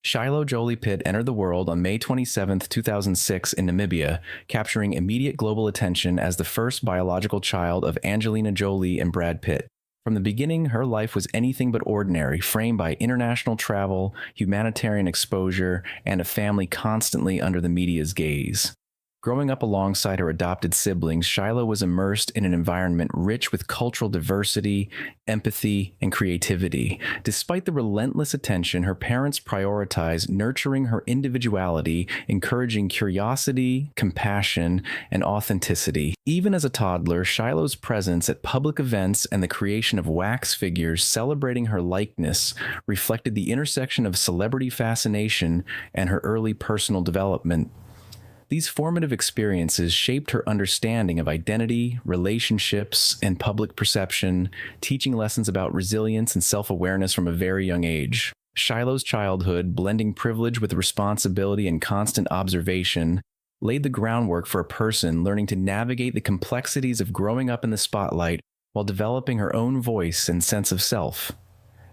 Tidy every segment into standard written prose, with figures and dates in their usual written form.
Shiloh Jolie Pitt entered the world on May 27, 2006 in Namibia, capturing immediate global attention as the first biological child of Angelina Jolie and Brad Pitt. From the beginning, her life was anything but ordinary, framed by international travel, humanitarian exposure, and a family constantly under the media's gaze. Growing up alongside her adopted siblings, Shiloh was immersed in an environment rich with cultural diversity, empathy, and creativity. Despite the relentless attention, her parents prioritized nurturing her individuality, encouraging curiosity, compassion, and authenticity. Even as a toddler, Shiloh's presence at public events and the creation of wax figures celebrating her likeness reflected the intersection of celebrity fascination and her early personal development. These formative experiences shaped her understanding of identity, relationships, and public perception, teaching lessons about resilience and self-awareness from a very young age. Shiloh's childhood, blending privilege with responsibility and constant observation, laid the groundwork for a person learning to navigate the complexities of growing up in the spotlight while developing her own voice and sense of self.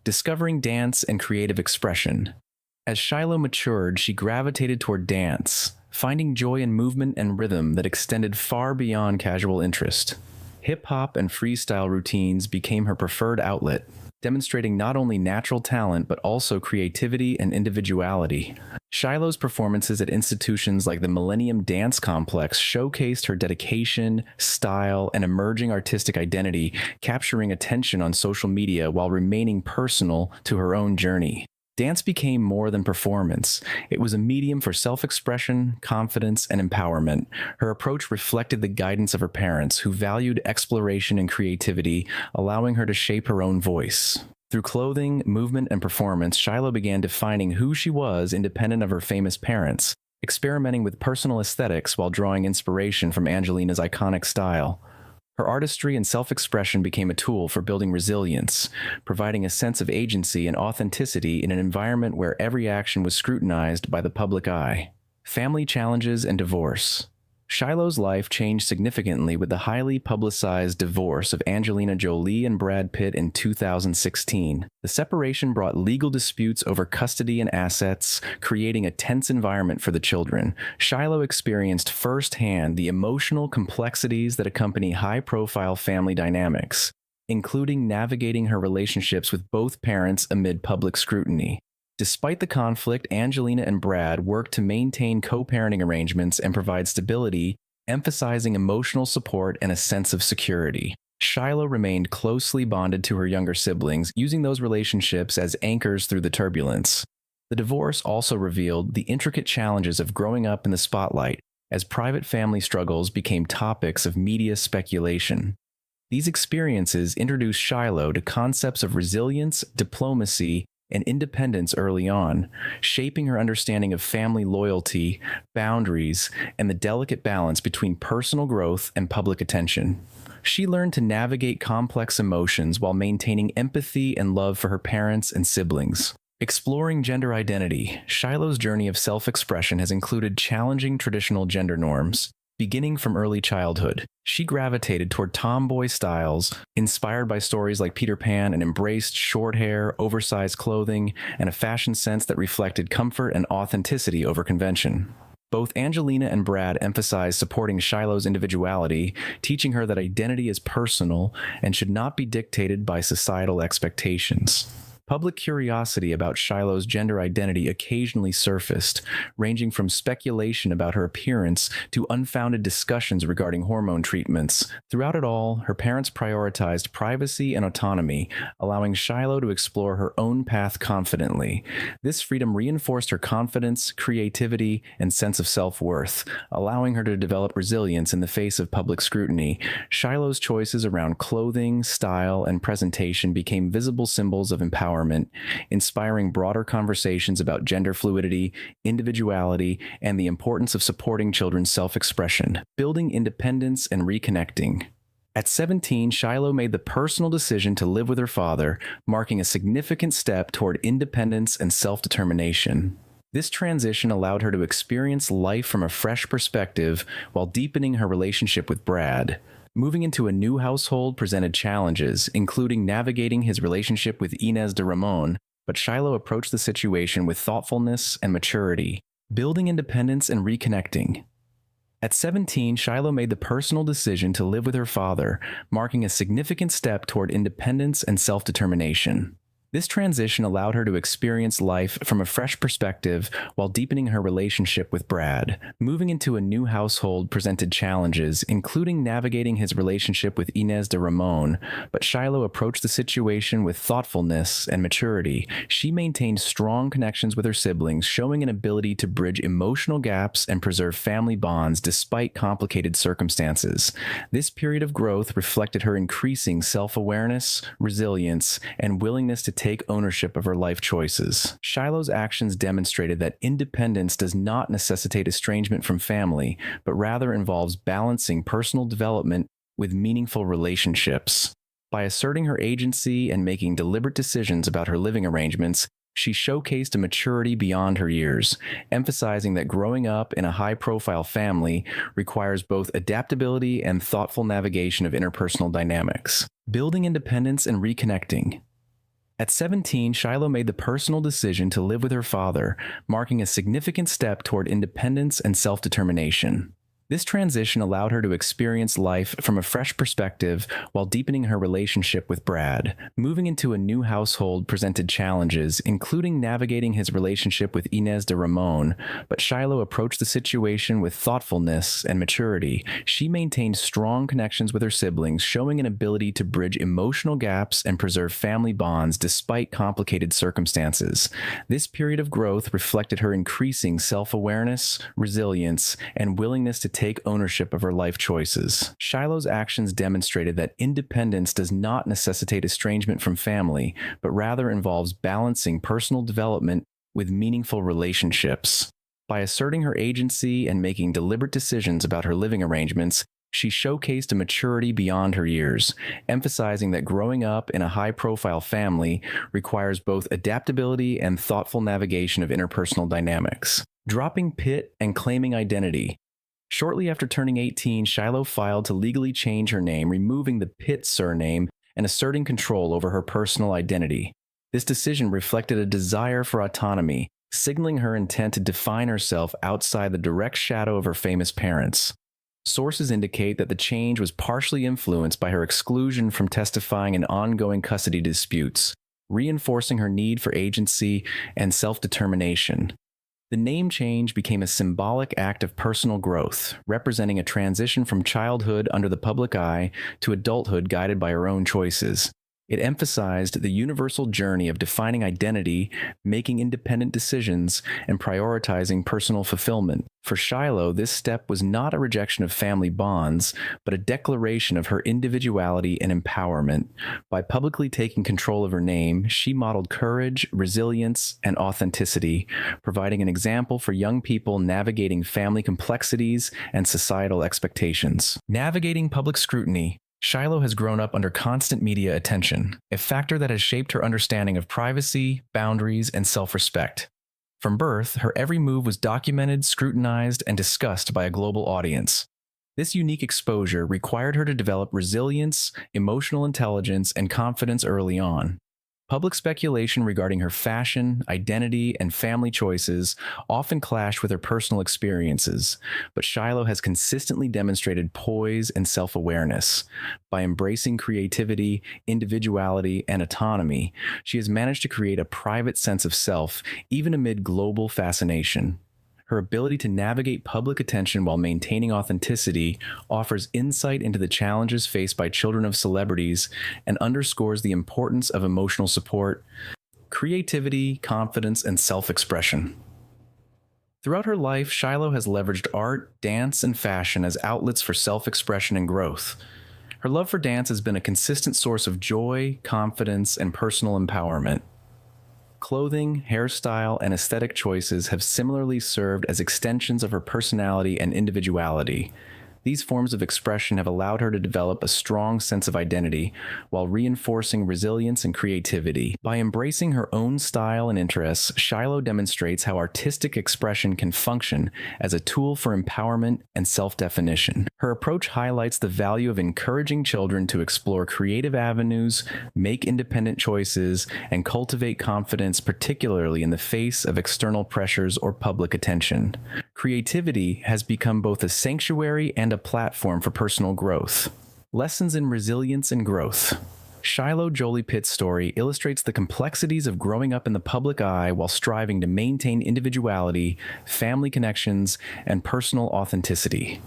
Discovering dance and creative expression. As Shiloh matured, she gravitated toward dance, finding joy in movement and rhythm that extended far beyond casual interest. Hip-hop and freestyle routines became her preferred outlet, demonstrating not only natural talent but also creativity and individuality. Shiloh's performances at institutions like the Millennium Dance Complex showcased her dedication, style, and emerging artistic identity, capturing attention on social media while remaining personal to her own journey. Dance became more than performance. It was a medium for self-expression, confidence, and empowerment. Her approach reflected the guidance of her parents, who valued exploration and creativity, allowing her to shape her own voice. Through clothing, movement, and performance, Shiloh began defining who she was independent of her famous parents, experimenting with personal aesthetics while drawing inspiration from Angelina's iconic style. Her artistry and self-expression became a tool for building resilience, providing a sense of agency and authenticity in an environment where every action was scrutinized by the public eye. Family challenges and divorce. Shiloh's life changed significantly with the highly publicized divorce of Angelina Jolie and Brad Pitt in 2016. The separation brought legal disputes over custody and assets, creating a tense environment for the children. Shiloh experienced firsthand the emotional complexities that accompany high-profile family dynamics, including navigating her relationships with both parents amid public scrutiny. Despite the conflict, Angelina and Brad worked to maintain co-parenting arrangements and provide stability, emphasizing emotional support and a sense of security. Shiloh remained closely bonded to her younger siblings, using those relationships as anchors through the turbulence. The divorce also revealed the intricate challenges of growing up in the spotlight, as private family struggles became topics of media speculation. These experiences introduced Shiloh to concepts of resilience, diplomacy, and independence early on, shaping her understanding of family loyalty, boundaries, and the delicate balance between personal growth and public attention. She learned to navigate complex emotions while maintaining empathy and love for her parents and siblings. Exploring gender identity, Shiloh's journey of self-expression has included challenging traditional gender norms. Beginning from early childhood, she gravitated toward tomboy styles, inspired by stories like Peter Pan, and embraced short hair, oversized clothing, and a fashion sense that reflected comfort and authenticity over convention. Both Angelina and Brad emphasized supporting Shiloh's individuality, teaching her that identity is personal and should not be dictated by societal expectations. Public curiosity about Shiloh's gender identity occasionally surfaced, ranging from speculation about her appearance to unfounded discussions regarding hormone treatments. Throughout it all, her parents prioritized privacy and autonomy, allowing Shiloh to explore her own path confidently. This freedom reinforced her confidence, creativity, and sense of self-worth, allowing her to develop resilience in the face of public scrutiny. Shiloh's choices around clothing, style, and presentation became visible symbols of empowerment, inspiring broader conversations about gender fluidity, individuality, and the importance of supporting children's self-expression, building independence and reconnecting. At 17, Shiloh made the personal decision to live with her father, marking a significant step toward independence and self-determination. This transition allowed her to experience life from a fresh perspective while deepening her relationship with Brad. Moving into a new household presented challenges, including navigating his relationship with Inez de Ramon, but Shiloh approached the situation with thoughtfulness and maturity, building independence and reconnecting. At 17, Shiloh made the personal decision to live with her father, marking a significant step toward independence and self-determination. This transition allowed her to experience life from a fresh perspective while deepening her relationship with Brad. Moving into a new household presented challenges, including navigating his relationship with Inez de Ramon, but Shiloh approached the situation with thoughtfulness and maturity. She maintained strong connections with her siblings, showing an ability to bridge emotional gaps and preserve family bonds despite complicated circumstances. This period of growth reflected her increasing self-awareness, resilience, and willingness to take ownership of her life choices. Shiloh's actions demonstrated that independence does not necessitate estrangement from family, but rather involves balancing personal development with meaningful relationships. By asserting her agency and making deliberate decisions about her living arrangements, she showcased a maturity beyond her years, emphasizing that growing up in a high-profile family requires both adaptability and thoughtful navigation of interpersonal dynamics. Building independence and reconnecting. At 17, Shiloh made the personal decision to live with her father, marking a significant step toward independence and self-determination. This transition allowed her to experience life from a fresh perspective while deepening her relationship with Brad. Moving into a new household presented challenges, including navigating his relationship with Inez de Ramon, but Shiloh approached the situation with thoughtfulness and maturity. She maintained strong connections with her siblings, showing an ability to bridge emotional gaps and preserve family bonds despite complicated circumstances. This period of growth reflected her increasing self-awareness, resilience, and willingness to take ownership of her life choices. Shiloh's actions demonstrated that independence does not necessitate estrangement from family, but rather involves balancing personal development with meaningful relationships. By asserting her agency and making deliberate decisions about her living arrangements, she showcased a maturity beyond her years, emphasizing that growing up in a high-profile family requires both adaptability and thoughtful navigation of interpersonal dynamics. Dropping Pitt and claiming identity. Shortly after turning 18, Shiloh filed to legally change her name, removing the Pitt surname and asserting control over her personal identity. This decision reflected a desire for autonomy, signaling her intent to define herself outside the direct shadow of her famous parents. Sources indicate that the change was partially influenced by her exclusion from testifying in ongoing custody disputes, reinforcing her need for agency and self-determination. The name change became a symbolic act of personal growth, representing a transition from childhood under the public eye to adulthood guided by her own choices. It emphasized the universal journey of defining identity, making independent decisions, and prioritizing personal fulfillment. For Shiloh, this step was not a rejection of family bonds, but a declaration of her individuality and empowerment. By publicly taking control of her name, she modeled courage, resilience, and authenticity, providing an example for young people navigating family complexities and societal expectations. Navigating public scrutiny. Shiloh has grown up under constant media attention, a factor that has shaped her understanding of privacy, boundaries, and self-respect. From birth, her every move was documented, scrutinized, and discussed by a global audience. This unique exposure required her to develop resilience, emotional intelligence, and confidence early on. Public speculation regarding her fashion, identity, and family choices often clashed with her personal experiences, but Shiloh has consistently demonstrated poise and self-awareness. By embracing creativity, individuality, and autonomy, she has managed to create a private sense of self, even amid global fascination. Her ability to navigate public attention while maintaining authenticity offers insight into the challenges faced by children of celebrities and underscores the importance of emotional support, creativity, confidence, and self-expression. Throughout her life, Shiloh has leveraged art, dance, and fashion as outlets for self-expression and growth. Her love for dance has been a consistent source of joy, confidence, and personal empowerment. Clothing, hairstyle, and aesthetic choices have similarly served as extensions of her personality and individuality. These forms of expression have allowed her to develop a strong sense of identity while reinforcing resilience and creativity. By embracing her own style and interests, Shiloh demonstrates how artistic expression can function as a tool for empowerment and self-definition. Her approach highlights the value of encouraging children to explore creative avenues, make independent choices, and cultivate confidence, particularly in the face of external pressures or public attention. Creativity has become both a sanctuary and a platform for personal growth. Lessons in resilience and growth. Shiloh Jolie Pitt's story illustrates the complexities of growing up in the public eye while striving to maintain individuality, family connections, and personal authenticity.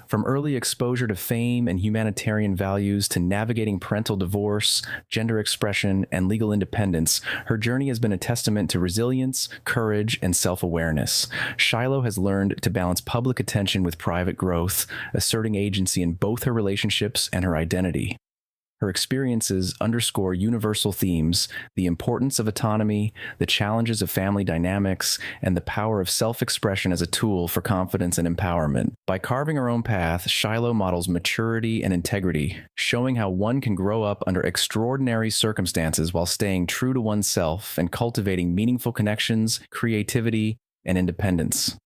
From early exposure to fame and humanitarian values to navigating parental divorce, gender expression, and legal independence, her journey has been a testament to resilience, courage, and self-awareness. Shiloh has learned to balance public attention with private growth, asserting agency in both her relationships and her identity. Her experiences underscore universal themes: the importance of autonomy, the challenges of family dynamics, and the power of self-expression as a tool for confidence and empowerment. By carving her own path, Shiloh models maturity and integrity, showing how one can grow up under extraordinary circumstances while staying true to oneself and cultivating meaningful connections, creativity, and independence.